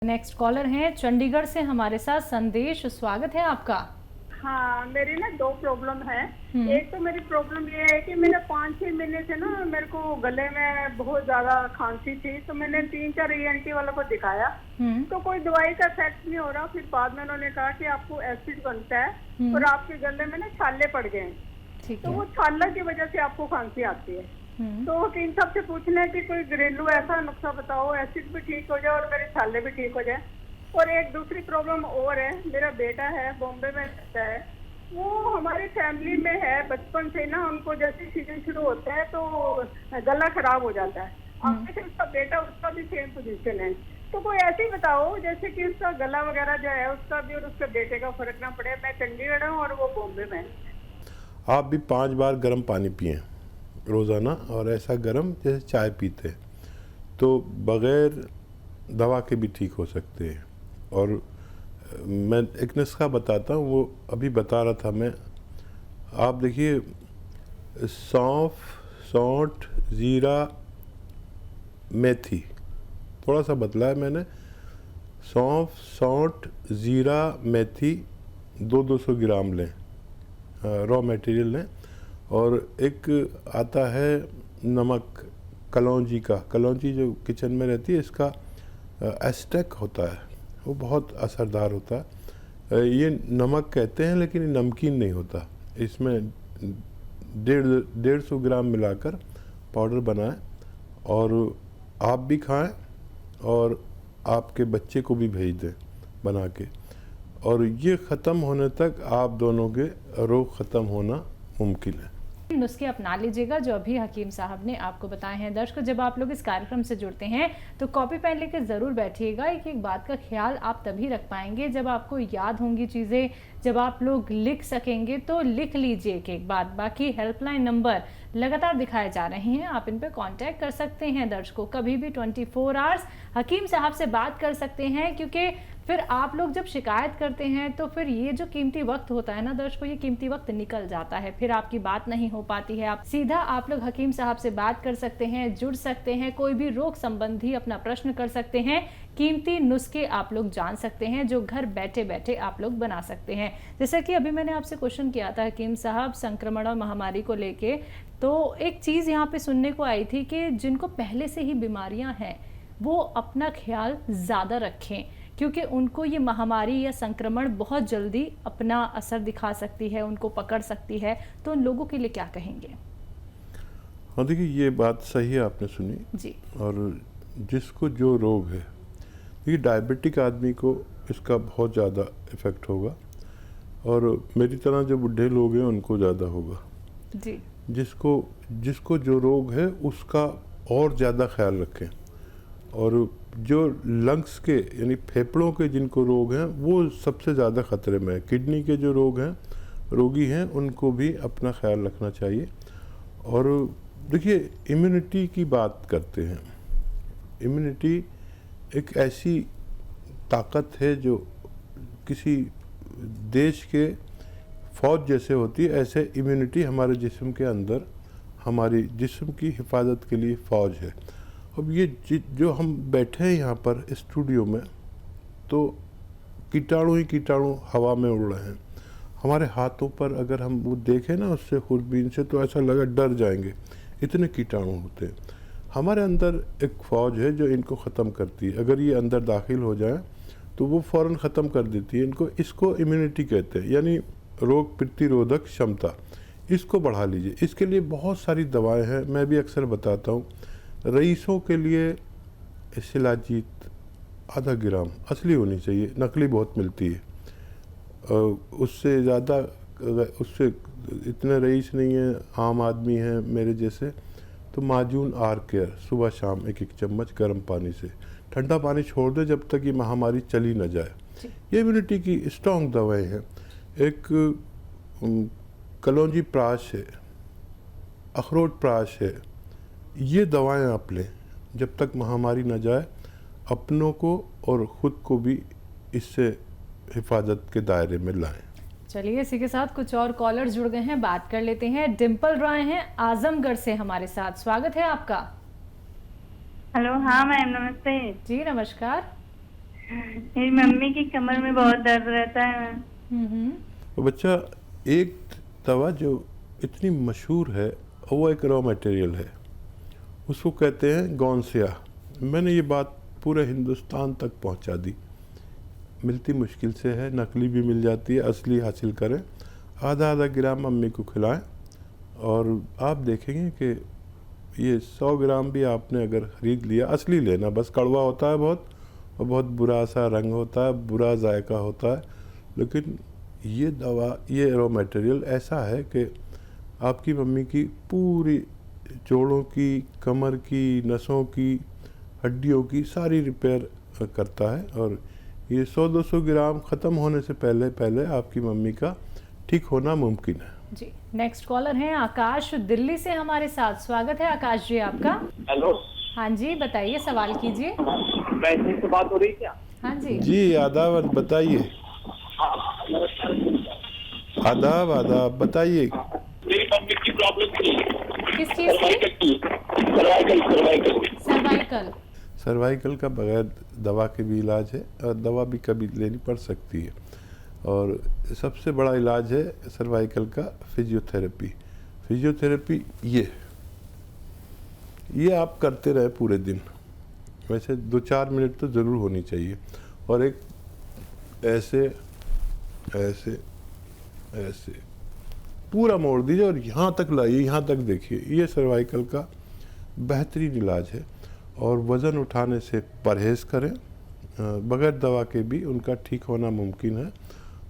Next collar हैं चंडीगढ़ से हमारे साथ संदेश, स्वागत है आपका। हाँ, मेरी ना दो प्रॉब्लम है। एक तो मेरी प्रॉब्लम ये है कि मैंने 5-6 महीने से ना मेरे को गले में बहुत ज्यादा खांसी थी, तो मैंने 3-4 ENT वालों को दिखाया तो कोई दवाई का इफेक्ट नहीं हो रहा। फिर बाद में उन्होंने कहा कि आपको एसिड बनता है और आपके गले में ना छाले पड़ गए हैं, तो वो छाला की वजह से आपको खांसी आती है। तो इन सबसे पूछना है कि कोई घरेलू ऐसा नुस्खा बताओ, एसिड भी ठीक हो जाए और मेरे छाले भी ठीक हो जाए। और एक दूसरी प्रॉब्लम और है, मेरा बेटा है बॉम्बे में रहता है, वो हमारी फैमिली में है बचपन से ना, उनको जैसे सीजन शुरू होता है तो गला खराब हो जाता है। अब से उसका बेटा, उसका भी सेम पोजीशन है, तो कोई ऐसे ही बताओ जैसे कि उसका गला वगैरह जो है उसका भी और उसके बेटे का फर्क ना पड़े। मैं चंडीगढ़ हूँ और वो बॉम्बे में। आप भी 5 बार गर्म पानी पिएं रोज़ाना, और ऐसा गर्म जैसे चाय पीते हैं, तो बग़ैर दवा के भी ठीक हो सकते हैं। और मैं एक नुस्खा बताता हूँ, वो अभी बता रहा था मैं। आप देखिए, सौंफ, सौंठ, ज़ीरा, मेथी, थोड़ा सा बतलाया मैंने। सौंफ, सौंठ, ज़ीरा, मेथी 200 ग्राम लें, रॉ मटेरियल लें। और एक आता है नमक कलौंजी का, कलौंजी जो किचन में रहती है, इसका एस्टेक होता है, वो बहुत असरदार होता है। ये नमक कहते हैं लेकिन ये नमकीन नहीं होता। इसमें 150 ग्राम मिलाकर पाउडर बनाएं और आप भी खाएं और आपके बच्चे को भी भेज दें बना के। और ये ख़त्म होने तक आप दोनों के रोग ख़त्म होना मुमकिन है। नुस्खे अपना लीजिएगा जो अभी हकीम साहब ने आपको बताए हैं। दर्शकों, जब आप लोग इस कार्यक्रम से जुड़ते हैं तो कॉपी पेन लेकर ज़रूर बैठिएगा। एक एक बात का ख्याल आप तभी रख पाएंगे जब आपको याद होंगी चीज़ें, जब आप लोग लिख सकेंगे। तो लिख लीजिए एक एक बात। बाकी हेल्पलाइन नंबर लगातार दिखाए जा रहे हैं, आप इन पर कांटेक्ट कर सकते हैं। दर्शकों, कभी भी 24 आवर्स हकीम साहब से बात कर सकते हैं, क्योंकि फिर आप लोग जब शिकायत करते हैं तो फिर ये जो कीमती वक्त होता है ना दर्शकों, ये कीमती वक्त निकल जाता है, फिर आपकी बात नहीं हो पाती है। आप सीधा आप लोग हकीम साहब से बात कर सकते हैं, जुड़ सकते हैं, कोई भी रोग संबंधी अपना प्रश्न कर सकते हैं, कीमती नुस्खे आप लोग जान सकते हैं जो घर बैठे बैठे आप लोग बना सकते हैं। जैसा कि अभी मैंने आपसे क्वेश्चन किया था हकीम साहब संक्रमण और महामारी को लेके, तो एक चीज़ यहाँ पे सुनने को आई थी कि जिनको पहले से ही बीमारियाँ हैं वो अपना ख्याल ज़्यादा रखें, क्योंकि उनको ये महामारी या संक्रमण बहुत जल्दी अपना असर दिखा सकती है, उनको पकड़ सकती है। तो उन लोगों के लिए क्या कहेंगे? हाँ, देखिए ये बात सही है, आपने सुनी जी। और जिसको जो रोग है, देखिए डायबिटिक आदमी को इसका बहुत ज़्यादा इफ़ेक्ट होगा, और मेरी तरह जो बुढ़े लोग हैं उनको ज़्यादा होगा जी। जिसको जो रोग है उसका और ज़्यादा ख्याल रखें। और जो लंग्स के यानी फेफड़ों के जिनको रोग हैं वो सबसे ज़्यादा ख़तरे में है। किडनी के जो रोगी हैं उनको भी अपना ख्याल रखना चाहिए। और देखिए, इम्यूनिटी की बात करते हैं। इम्यूनिटी एक ऐसी ताकत है जो किसी देश के फ़ौज जैसे होती है, ऐसे इम्यूनिटी हमारे जिस्म के अंदर हमारी जिस्म की हिफाजत के लिए फ़ौज है। अब ये जो हम बैठे हैं यहाँ पर स्टूडियो में, तो कीटाणु ही कीटाणु हवा में उड़ रहे हैं। हमारे हाथों पर अगर हम वो देखें ना उससे खुरबीन से, तो ऐसा लगा डर जाएंगे, इतने कीटाणु होते हैं। हमारे अंदर एक फ़ौज है जो इनको ख़त्म करती है। अगर ये अंदर दाखिल हो जाए तो वो फ़ौरन ख़त्म कर देती है इनको। इसको इम्यूनिटी कहते हैं, यानी रोग प्रतिरोधक क्षमता। इसको बढ़ा लीजिए। इसके लिए बहुत सारी दवाएँ हैं, मैं भी अक्सर बताता हूँ। रईसों के लिए शिलाजीत आधा ग्राम असली होनी चाहिए, नकली बहुत मिलती है। उससे ज़्यादा, उससे इतने रईस नहीं है, आम आदमी हैं मेरे जैसे, तो माजून आर केयर सुबह शाम 1-1 चम्मच गर्म पानी से। ठंडा पानी छोड़ दे जब तक ये महामारी चली न जाए। ये इम्यूनिटी की स्ट्रॉन्ग दवाएं हैं। एक कलौंजी प्राश है, अखरोट प्राश है, ये दवाएं आप लें जब तक महामारी न जाए, अपनों को और ख़ुद को भी इससे हिफाजत के दायरे में लाएं। चलिए, इसी के साथ कुछ और कॉलर जुड़ गए हैं, बात कर लेते हैं। डिम्पल रॉय हैं आजमगढ़ से हमारे साथ, स्वागत है आपका। हेलो, हाँ मैम, नमस्ते जी। नमस्कार। मेरी मम्मी की कमर में बहुत दर्द रहता है। तो बच्चा, एक दवा जो इतनी मशहूर है वो एक रॉ मटेरियल है, उसको कहते हैं गौनसिया। मैंने ये बात पूरे हिंदुस्तान तक पहुंचा दी। मिलती मुश्किल से है, नकली भी मिल जाती है, असली हासिल करें। आधा आधा ग्राम मम्मी को खिलाएं और आप देखेंगे कि ये 100 ग्राम भी आपने अगर ख़रीद लिया, असली लेना, बस कड़वा होता है बहुत और बहुत बुरा सा रंग होता है, बुरा जायका होता है, लेकिन ये दवा, ये रॉ मटेरियल ऐसा है कि आपकी मम्मी की पूरी जोड़ों की, कमर की, नसों की, हड्डियों की सारी रिपेयर करता है। और ये 100-200 ग्राम ख़त्म होने से पहले पहले आपकी मम्मी का ठीक होना मुमकिन है। जी, नेक्स्ट कॉलर हैं आकाश, दिल्ली से हमारे साथ। स्वागत है आकाश जी आपका। हेलो। हाँ जी, बताइए, सवाल कीजिए। वैसे से बात हो रही है क्या? हाँ जी जी, आदाब, बताइए। आदाब आदाब, बताइए। मेरी मम्मी की प्रॉब्लम थी। किस चीज़ की? सर्वाइकल। सर्वाइकल का बगैर दवा के भी इलाज है और दवा भी कभी लेनी पड़ सकती है। और सबसे बड़ा इलाज है सर्वाइकल का फिजियोथेरेपी। फिजियोथेरेपी ये आप करते रहे पूरे दिन, वैसे 2-4 मिनट तो ज़रूर होनी चाहिए। और एक ऐसे ऐसे ऐसे पूरा मोड़ दीजिए और यहाँ तक लाइए, यहाँ तक देखिए। ये सर्वाइकल का बेहतरीन इलाज है। और वज़न उठाने से परहेज़ करें, बगैर दवा के भी उनका ठीक होना मुमकिन है।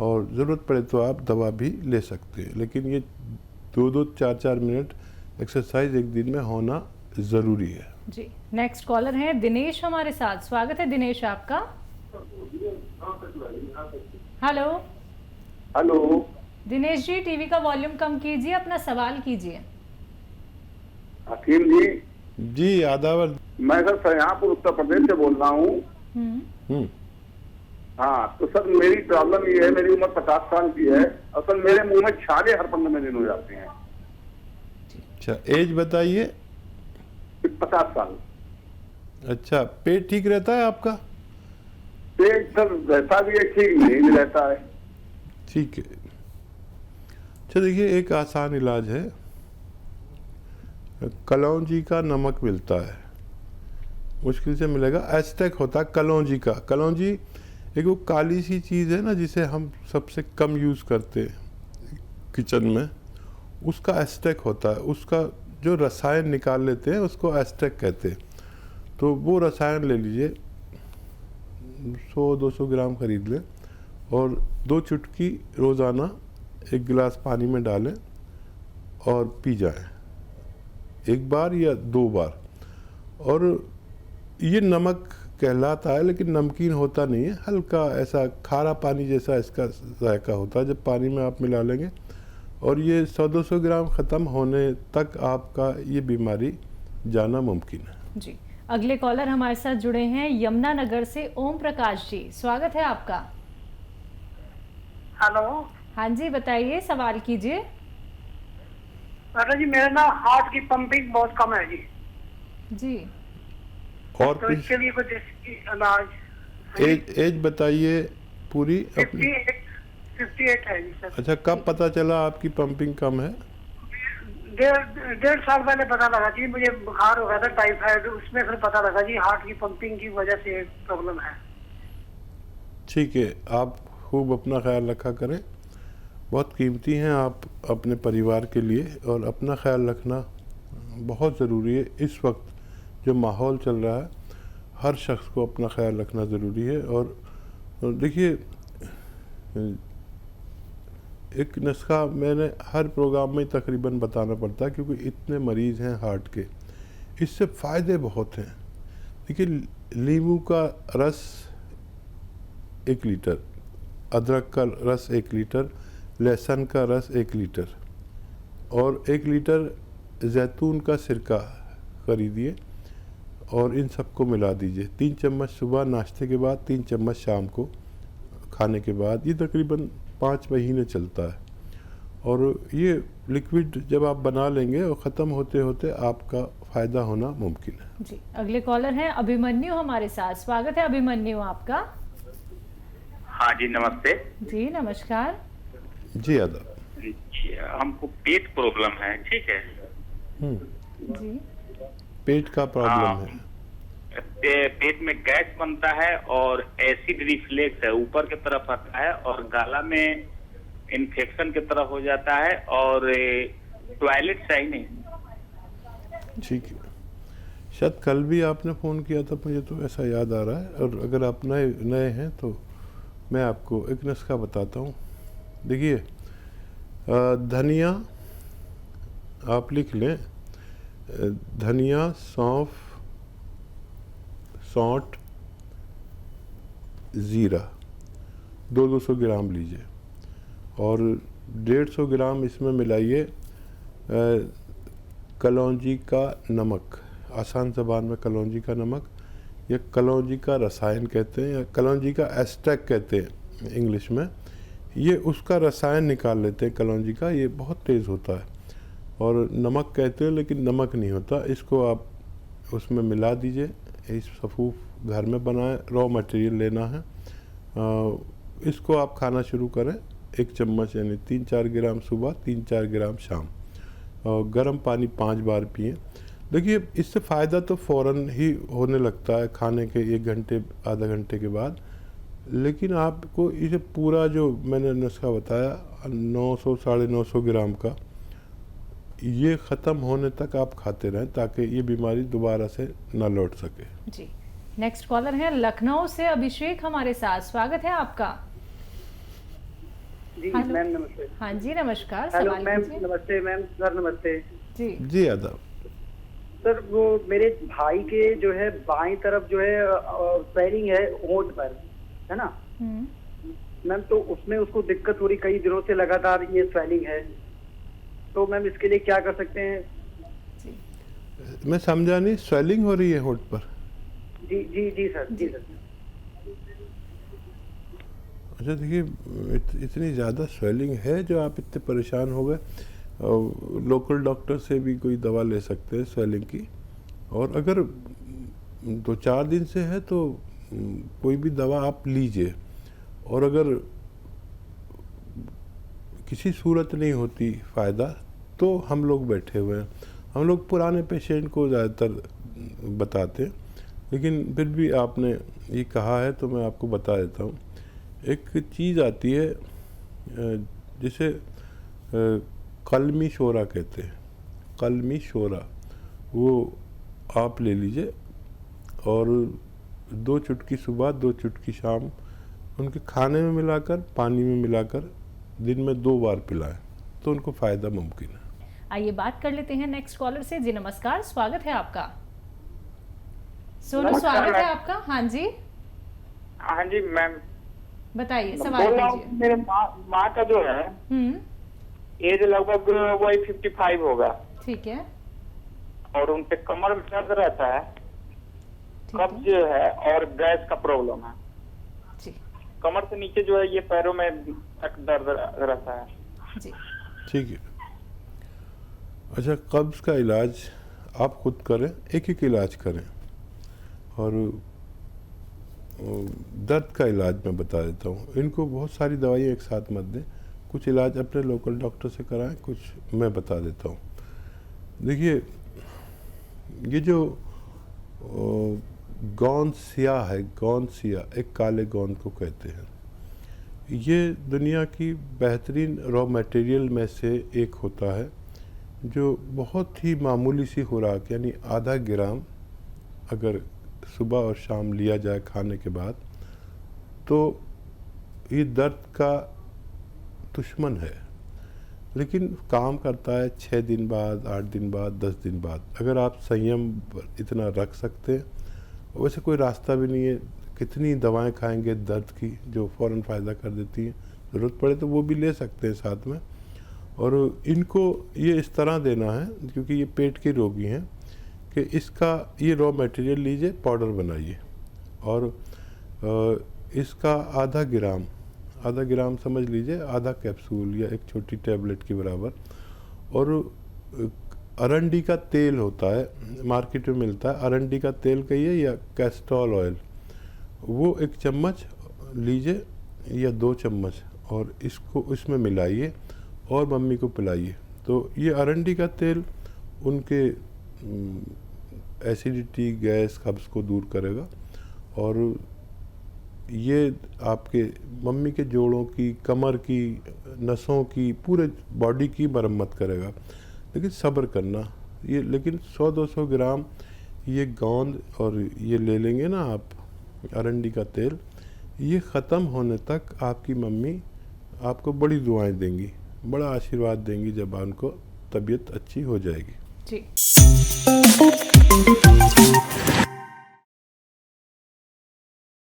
और ज़रूरत पड़े तो आप दवा भी ले सकते हैं, लेकिन ये 2-2, 4-4 मिनट एक्सरसाइज एक दिन में होना ज़रूरी है। जी, नेक्स्ट कॉलर हैं दिनेश हमारे साथ। स्वागत है दिनेश आपका। Hello. Hello. Dinesh ji, TV का वॉल्यूम कम कीजिए, अपना सवाल कीजिए। हकीम जी। जी, आदाब। मैं सर सयापुर उत्तर प्रदेश से बोल रहा हूँ। हाँ, तो सर मेरी प्रॉब्लम ये है, मेरी उम्र 50 साल की है। असल मेरे मुंह में छाले हर 15 दिन हो जाते हैं। अच्छा, एज बताइए। 50 साल। अच्छा, पेट ठीक रहता है आपका? पेट सर रहता भी है, ठीक नहीं भी रहता है। ठीक है। अच्छा, देखिए, एक आसान इलाज है। कलौंजी का नमक मिलता है, मुश्किल से मिलेगा। एस्टेक होता है कलौंजी का। कलौंजी एक वो काली सी चीज़ है ना, जिसे हम सबसे कम यूज़ करते हैं किचन में, उसका एस्टेक होता है। उसका जो रसायन निकाल लेते हैं उसको एस्टेक कहते हैं। तो वो रसायन ले लीजिए, 100-200 ग्राम खरीद लें और 2 चुटकी रोज़ाना 1 गिलास पानी में डालें और पी जाएं, 1 बार या 2 बार। और ये नमक कहलाता है, लेकिन नमकीन होता नहीं है, हल्का ऐसा खारा पानी जैसा इसका जायका होता है जब पानी में आप मिला लेंगे। और ये 100-200 ग्राम ख़त्म होने तक आपका ये बीमारी जाना मुमकिन है। जी, अगले कॉलर हमारे साथ जुड़े हैं यमुनानगर से ओम प्रकाश जी। स्वागत है आपका। हेलो। हाँ जी, बताइए, सवाल कीजिए। जी, मेरा ना हार्ट की पंपिंग बहुत कम है जी। जी, और तो इसके लिए कुछ इलाज। एज बताइए पूरी अपनी। 58 है जी सर। अच्छा, कब पता चला आपकी पंपिंग कम है? 1.5 साल पहले पता लगा जी, मुझे बुखार हो गया था टाइफाइड, उसमें फिर पता लगा जी हार्ट की पंपिंग की वजह से प्रॉब्लम है। ठीक है, आप खूब अपना ख्याल रखा करें, बहुत कीमती हैं आप अपने परिवार के लिए, और अपना ख्याल रखना बहुत ज़रूरी है। इस वक्त जो माहौल चल रहा है, हर शख्स को अपना ख्याल रखना ज़रूरी है। और देखिए, एक नुस्खा मैंने हर प्रोग्राम में तकरीबन बताना पड़ता है, क्योंकि इतने मरीज़ हैं हार्ट के, इससे फ़ायदे बहुत हैं। देखिए, नींबू का रस 1 लीटर, अदरक का रस 1 लीटर, लहसुन का रस 1 लीटर और 1 लीटर जैतून का सिरका खरीदिए और इन सबको मिला दीजिए। 3 चम्मच सुबह नाश्ते के बाद, 3 चम्मच शाम को खाने के बाद। ये तकरीबन 5 महीने चलता है। और ये लिक्विड जब आप बना लेंगे और ख़त्म होते होते आपका फ़ायदा होना मुमकिन है। जी, अगले कॉलर हैं अभिमन्यु हमारे साथ। स्वागत है अभिमन्यु आपका। हाँ जी, नमस्ते जी। नमस्कार जी। आदाब। जी, हमको पेट प्रॉब्लम है, ठीक है। जी। पेट का प्रॉब्लम है? पेट में गैस बनता है और एसिड रिफ्लेक्स है, ऊपर की तरफ आता है और गला में इन्फेक्शन की तरफ हो जाता है और टॉयलेट सही नहीं। ठीक है। शायद कल भी आपने फ़ोन किया था, मुझे तो ऐसा याद आ रहा है। और अगर आप नए हैं तो मैं आपको एक नुस्खा बताता हूँ। देखिए, धनिया आप लिख लें। धनिया, सौंफ, सौंठ, ज़ीरा 200 ग्राम लीजिए और 150 ग्राम इसमें मिलाइए कलौंजी का नमक। आसान ज़बान में कलौंजी का नमक, या कलौंजी का रसायन कहते हैं, या कलौंजी का एस्ट्रैक्ट कहते हैं इंग्लिश में। ये उसका रसायन निकाल लेते हैं कलौंजी का, ये बहुत तेज़ होता है। और नमक कहते हैं लेकिन नमक नहीं होता। इसको आप उसमें मिला दीजिए। इस सफ़ूफ घर में बनाए, रॉ मटेरियल लेना है। इसको आप खाना शुरू करें 1 चम्मच, यानी 3-4 ग्राम सुबह, 3-4 ग्राम शाम। और गर्म पानी 5 बार पिएं। देखिए, इससे फ़ायदा तो फ़ौरन ही होने लगता है खाने के 1 घंटे आधा घंटे के बाद। लेकिन आपको इसे पूरा जो मैंने नुस्खा बताया 900 950 ग्राम का, ये ख़त्म होने तक आप खाते रहें ताकि ये बीमारी दोबारा से ना लौट सके। जी। नेक्स्ट कॉलर है लखनऊ से अभिषेक हमारे साथ। स्वागत है आपका। जी मैम, नमस्ते। हाँ जी, नमस्कार। हेलो सवाल मैम। कीजिए। नमस्ते मैम। सर नमस्ते जी। जी। आदाब। सर, वो मेरे भाई के जो है बाईं तरफ जो है स्वेलिंग है होंठ पर, है ना मैम। तो उसमें उसको दिक्कत हो रही, कई दिनों से लगातार ये स्वेलिंग है। तो मैम इसके लिए क्या कर सकते हैं? मैं समझा नहीं, स्वेलिंग हो रही है होंठ पर? जी जी जी सर, जी सर। अच्छा, देखिए, इतनी ज़्यादा स्वेलिंग है जो आप इतने परेशान हो गए। लोकल डॉक्टर से भी कोई दवा ले सकते हैं स्वेलिंग की। और अगर 2-4 दिन से है तो कोई भी दवा आप लीजिए। और अगर किसी सूरत नहीं होती फ़ायदा तो हम लोग बैठे हुए हैं। हम लोग पुराने पेशेंट को ज़्यादातर बताते हैं, लेकिन फिर भी आपने ये कहा है तो मैं आपको बता देता हूँ। एक चीज़ आती है जिसे कलमी शोरा कहते हैं। कलमी शोरा, वो आप ले लीजिए और 2 चुटकी सुबह, 2 चुटकी शाम उनके खाने में मिलाकर, पानी में मिलाकर दिन में 2 बार पिलाएं तो उनको फ़ायदा मुमकिन है। आइए बात कर लेते हैं नेक्स्ट कॉलर से। जी नमस्कार, स्वागत है आपका। सोनू, स्वागत है आपका। हाँ जी। हाँ जी मैम, बताइए, सवाल कीजिए। मेरे माँ का जो है एज लगभग वही 55 होगा। ठीक है। और उनके कमर में दर्द रहता है, कब्ज है और गैस का प्रॉब्लम है। जी। कमर से नीचे जो है ये पैरों में तक दर्द रहता है। जी। ठीक है। अच्छा, कब्ज़ का इलाज आप खुद करें, एक इलाज करें। और दर्द का इलाज मैं बता देता हूँ। इनको बहुत सारी दवाइयाँ एक साथ मत दें। कुछ इलाज अपने लोकल डॉक्टर से कराएं, कुछ मैं बता देता हूँ। देखिए, ये जो गोंद सिया है, गोंद सिया, एक काले गोंद को कहते हैं। ये दुनिया की बेहतरीन रॉ मटेरियल में से एक होता है जो बहुत ही मामूली सी खुराक, यानी आधा ग्राम अगर सुबह और शाम लिया जाए खाने के बाद, तो ये दर्द का दुश्मन है। लेकिन काम करता है 6 दिन बाद, 8 दिन बाद, 10 दिन बाद। अगर आप संयम इतना रख सकते हैं, वैसे कोई रास्ता भी नहीं है। कितनी दवाएं खाएंगे दर्द की जो फ़ौरन फ़ायदा कर देती हैं। ज़रूरत पड़े तो वो भी ले सकते हैं साथ में। और इनको ये इस तरह देना है, क्योंकि ये पेट के रोगी हैं, कि इसका ये रॉ मटेरियल लीजिए, पाउडर बनाइए और इसका आधा ग्राम समझ लीजिए, आधा कैप्सूल या एक छोटी टैबलेट के बराबर। और अरंडी का तेल होता है, मार्केट में मिलता है, अरंडी का तेल कहिए या कैस्ट्रॉल ऑयल, वो 1 चम्मच लीजिए या 2 चम्मच और इसको इसमें मिलाइए और मम्मी को पिलाइए। तो ये अरंडी का तेल उनके एसिडिटी, गैस, कब्ज़ को दूर करेगा और ये आपके मम्मी के जोड़ों की, कमर की, नसों की, पूरे बॉडी की मरम्मत करेगा। लेकिन सब्र करना, ये लेकिन 100-200 ग्राम ये गोंद और ये ले लेंगे ना आप अरंडी का तेल, ये ख़त्म होने तक आपकी मम्मी आपको बड़ी दुआएं देंगी, बड़ा आशीर्वाद देंगी जब उनको तबीयत अच्छी हो जाएगी। जी।